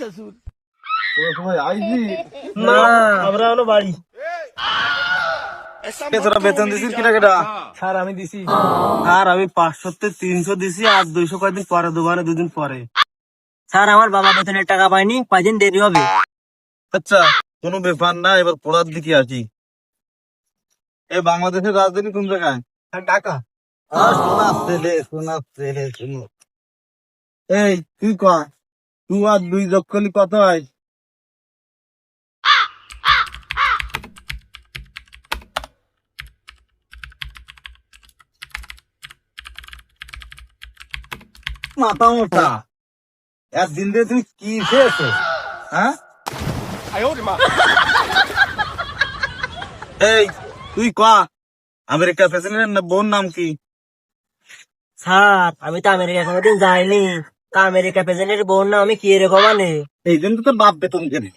তোরা সবাই আইবি না আমরা হলো বাড়ি। তোরা বেতন দিছিস কিনা কেটা? স্যার আমি দিছি। আর আমি 500-300 দিছি, আর 200 কয়দিন পরে দেবো, মানে 2 দিন পরে। স্যার আমার বাবা বেতনের টাকা পাইনি, কয়দিন দেরি হবে। আচ্ছা, কোনো ব্যাপার না, এবার পড়ার দিকে আসি। এই বাংলাদেশের রাজধানী কোন জায়গায়? ঢাকা। শোনো। এই তুই ক, 2 আর 2 যোগ করলে কত হয়? মাথা মোটা, একদিন দিয়ে তুমি কি খেয়েছো? হ্যাঁ, এই তুই ক, আমেরিকা প্রেসিডেন্ট বোন নাম কি? স্যার আমি তো আমেরিকা কোনোদিন যাইনি, তা আমেরিকা প্রেসিডেন্টের বোন না আমি কি এরকম মানে। এই জন্য তো তোর বাপ বেতন কেনে।